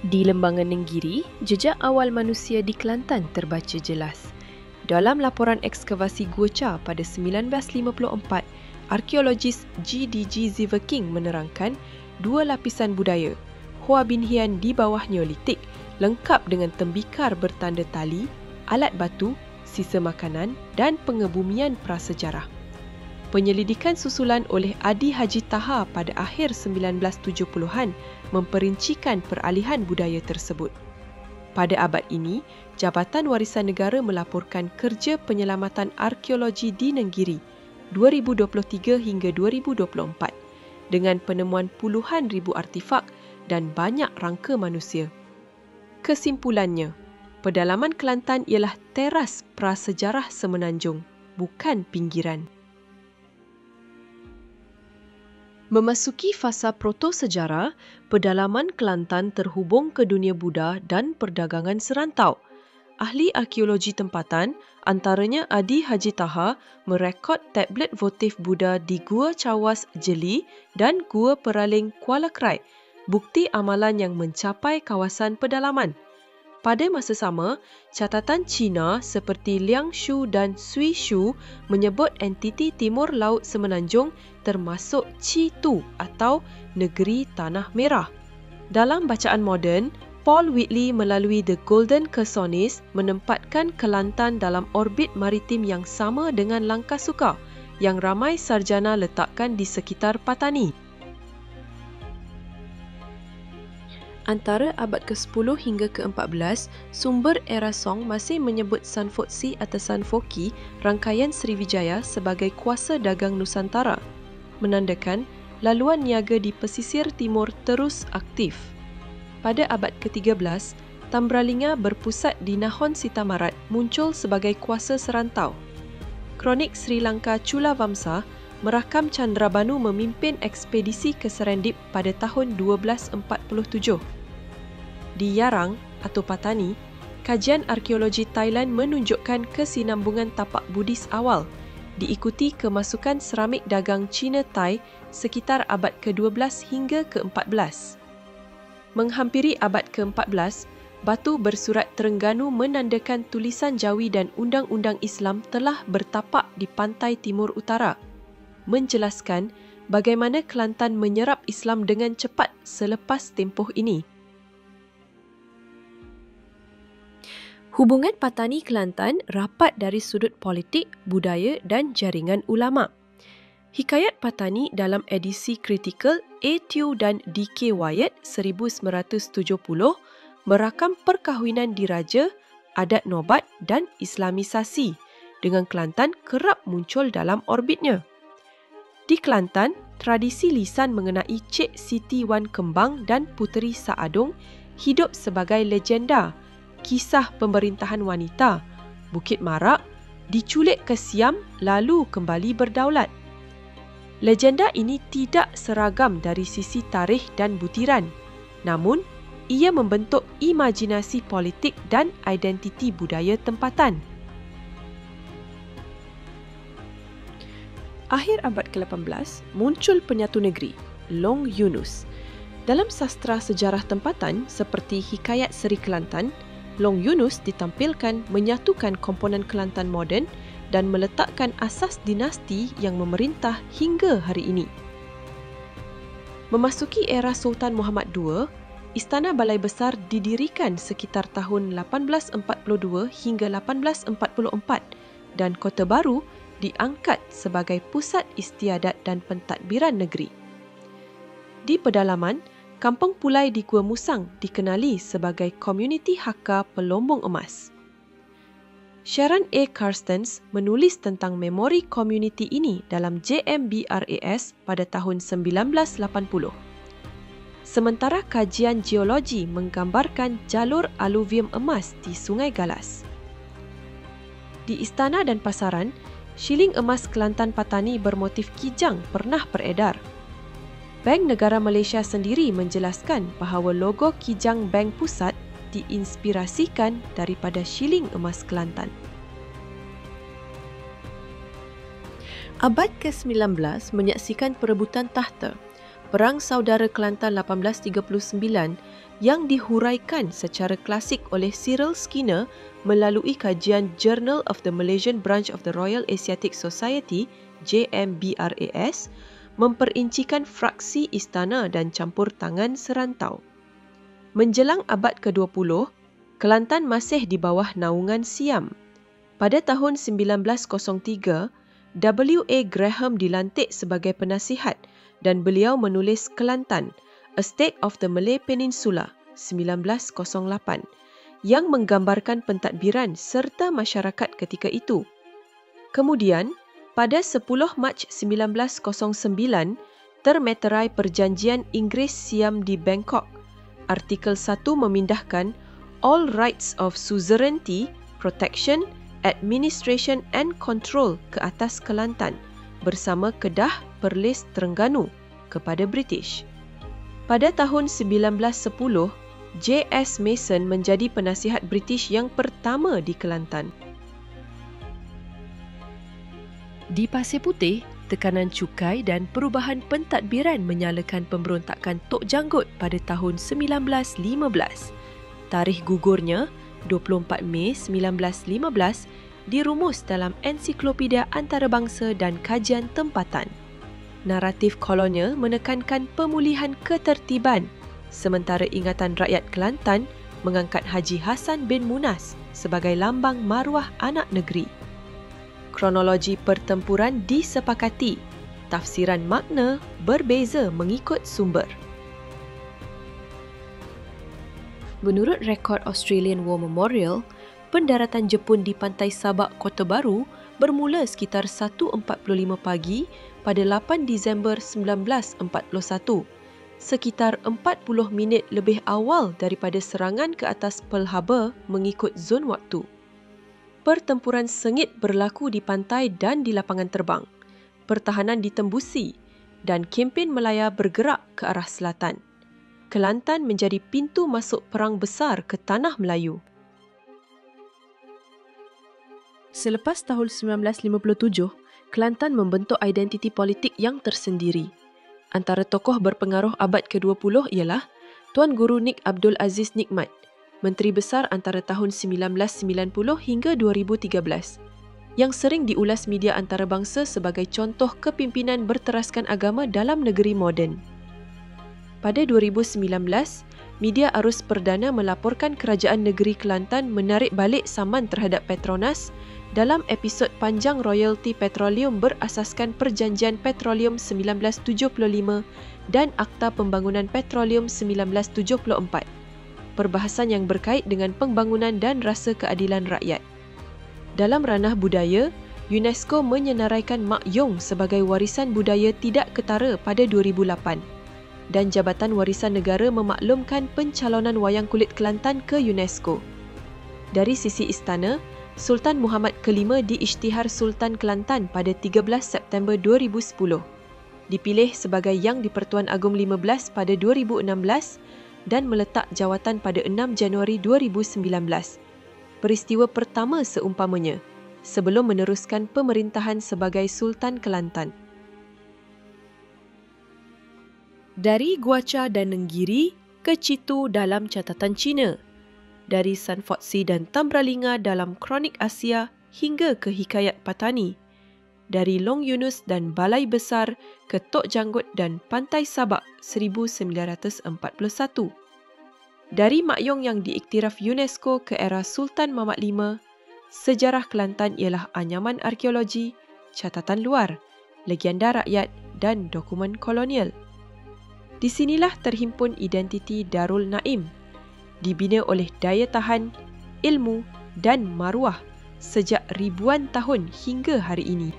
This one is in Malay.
Di Lembangan Nenggiri, jejak awal manusia di Kelantan terbaca jelas. Dalam laporan ekskavasi Gua Cha pada 1954, arkeologis GDG Ziverking menerangkan dua lapisan budaya, Hua Bin Hian di bawah Neolitik, lengkap dengan tembikar bertanda tali, alat batu, sisa makanan dan pengebumian prasejarah. Penyelidikan susulan oleh Adi Haji Taha pada akhir 1970-an memperincikan peralihan budaya tersebut. Pada abad ini, Jabatan Warisan Negara melaporkan kerja penyelamatan arkeologi di Nenggiri 2023 hingga 2024 dengan penemuan puluhan ribu artifak dan banyak rangka manusia. Kesimpulannya, pedalaman Kelantan ialah teras prasejarah semenanjung, bukan pinggiran. Memasuki fasa proto-sejarah, pedalaman Kelantan terhubung ke dunia Buddha dan perdagangan serantau. Ahli arkeologi tempatan, antaranya Adi Haji Taha, merekod tablet votif Buddha di Gua Cawas Jeli dan Gua Peraling Kuala Krai, bukti amalan yang mencapai kawasan pedalaman. Pada masa sama, catatan Cina seperti Liangshu dan Suishu menyebut entiti Timur Laut Semenanjung termasuk Chitu atau Negeri Tanah Merah. Dalam bacaan moden, Paul Whitley melalui The Golden Chersonese menempatkan Kelantan dalam orbit maritim yang sama dengan Langkasuka yang ramai sarjana letakkan di sekitar Patani. Antara abad ke-10 hingga ke-14, sumber era Song masih menyebut San Fotsi atau San Foki, rangkaian Sriwijaya sebagai kuasa dagang Nusantara, menandakan laluan niaga di pesisir timur terus aktif. Pada abad ke-13, Tambralinga berpusat di Nahon Sitamarat muncul sebagai kuasa serantau. Kronik Sri Lanka Chulavamsa merakam Chandrabanu memimpin ekspedisi ke Serendip pada tahun 1247. Di Yarang atau Patani, kajian arkeologi Thailand menunjukkan kesinambungan tapak Buddhis awal, diikuti kemasukan seramik dagang Cina-Thai sekitar abad ke-12 hingga ke-14. Menghampiri abad ke-14, batu bersurat Terengganu menandakan tulisan Jawi dan undang-undang Islam telah bertapak di pantai timur utara, menjelaskan bagaimana Kelantan menyerap Islam dengan cepat selepas tempoh ini. Hubungan Patani Kelantan rapat dari sudut politik, budaya dan jaringan ulama. Hikayat Patani dalam edisi kritikal A. Tew dan D. K. Wyatt 1970 merakam perkahwinan diraja, adat nobat dan Islamisasi dengan Kelantan kerap muncul dalam orbitnya. Di Kelantan, tradisi lisan mengenai Cik Siti Wan Kembang dan Puteri Saadong hidup sebagai legenda. Kisah pemerintahan wanita, Bukit Marak, diculik ke Siam lalu kembali berdaulat. Legenda ini tidak seragam dari sisi tarikh dan butiran, namun ia membentuk imajinasi politik dan identiti budaya tempatan. Akhir abad ke-18, muncul penyatu negeri, Long Yunus. Dalam sastra sejarah tempatan seperti Hikayat Seri Kelantan, Long Yunus ditampilkan menyatukan komponen Kelantan moden dan meletakkan asas dinasti yang memerintah hingga hari ini. Memasuki era Sultan Muhammad II, Istana Balai Besar didirikan sekitar tahun 1842 hingga 1844 dan Kota Baru diangkat sebagai pusat istiadat dan pentadbiran negeri. Di pedalaman, Kampung Pulai di Gua Musang dikenali sebagai komuniti Hakka Pelombong Emas. Sharon A. Carstens menulis tentang memori komuniti ini dalam JMBRAS pada tahun 1980. Sementara kajian geologi menggambarkan jalur aluvium emas di Sungai Galas. Di istana dan pasaran, shilling emas Kelantan Patani bermotif kijang pernah beredar. Bank Negara Malaysia sendiri menjelaskan bahawa logo kijang Bank Pusat diinspirasikan daripada shilling emas Kelantan. Abad ke-19 menyaksikan perebutan tahta. Perang Saudara Kelantan 1839 yang dihuraikan secara klasik oleh Cyril Skinner melalui kajian Journal of the Malaysian Branch of the Royal Asiatic Society JMBRAS memperincikan fraksi istana dan campur tangan serantau. Menjelang abad ke-20, Kelantan masih di bawah naungan Siam. Pada tahun 1903, W.A. Graham dilantik sebagai penasihat dan beliau menulis Kelantan, A State of the Malay Peninsula 1908 yang menggambarkan pentadbiran serta masyarakat ketika itu. Kemudian, pada 10 Mac 1909, termeterai Perjanjian Inggeris-Siam di Bangkok. Artikel 1 memindahkan all rights of suzerainty, protection, administration and control ke atas Kelantan bersama Kedah, Perlis, Terengganu kepada British. Pada tahun 1910, J.S. Mason menjadi penasihat British yang pertama di Kelantan. Di Pasir Putih, tekanan cukai dan perubahan pentadbiran menyalakan pemberontakan Tok Janggut pada tahun 1915. Tarikh gugurnya, 24 Mei 1915, dirumus dalam Ensiklopedia Antarabangsa dan Kajian Tempatan. Naratif kolonial menekankan pemulihan ketertiban, sementara Ingatan Rakyat Kelantan mengangkat Haji Hassan bin Munas sebagai lambang maruah anak negeri. Kronologi pertempuran disepakati, tafsiran makna berbeza mengikut sumber. Menurut rekod Australian War Memorial, pendaratan Jepun di pantai Sabak Kota Baru bermula sekitar 1.45 pagi pada 8 Disember 1941, sekitar 40 minit lebih awal daripada serangan ke atas Pearl Harbor mengikut zon waktu. Pertempuran sengit berlaku di pantai dan di lapangan terbang. Pertahanan ditembusi dan kempen Melaya bergerak ke arah selatan. Kelantan menjadi pintu masuk perang besar ke Tanah Melayu. Selepas tahun 1957, Kelantan membentuk identiti politik yang tersendiri. Antara tokoh berpengaruh abad ke-20 ialah Tuan Guru Nik Abdul Aziz Nikmat, Menteri Besar antara tahun 1990 hingga 2013, yang sering diulas media antarabangsa sebagai contoh kepimpinan berteraskan agama dalam negeri moden. Pada 2019, media arus perdana melaporkan Kerajaan Negeri Kelantan menarik balik saman terhadap Petronas dalam episod panjang royalti petroleum berasaskan Perjanjian Petroleum 1975 dan Akta Pembangunan Petroleum 1974. Perbahasan yang berkait dengan pembangunan dan rasa keadilan rakyat. Dalam ranah budaya, UNESCO menyenaraikan Mak Yong sebagai warisan budaya tidak ketara pada 2008. Dan Jabatan Warisan Negara memaklumkan pencalonan wayang kulit Kelantan ke UNESCO. Dari sisi istana, Sultan Muhammad ke-5 diisytihar Sultan Kelantan pada 13 September 2010. Dipilih sebagai Yang di-Pertuan Agong 15 pada 2016 dan meletak jawatan pada 6 Januari 2019. Peristiwa pertama seumpamanya, sebelum meneruskan pemerintahan sebagai Sultan Kelantan. Dari Guaca dan Nenggiri ke Citu dalam catatan Cina, dari Sanfotsi dan Tambralinga dalam Kronik Asia hingga ke Hikayat Patani, dari Long Yunus dan Balai Besar ke Tok Janggut dan Pantai Sabak 1941. Dari Mak Yong yang diiktiraf UNESCO ke era Sultan Mahmud V, sejarah Kelantan ialah anyaman arkeologi, catatan luar, legenda rakyat dan dokumen kolonial. Di sinilah terhimpun identiti Darul Naim, dibina oleh daya tahan, ilmu dan maruah sejak ribuan tahun hingga hari ini.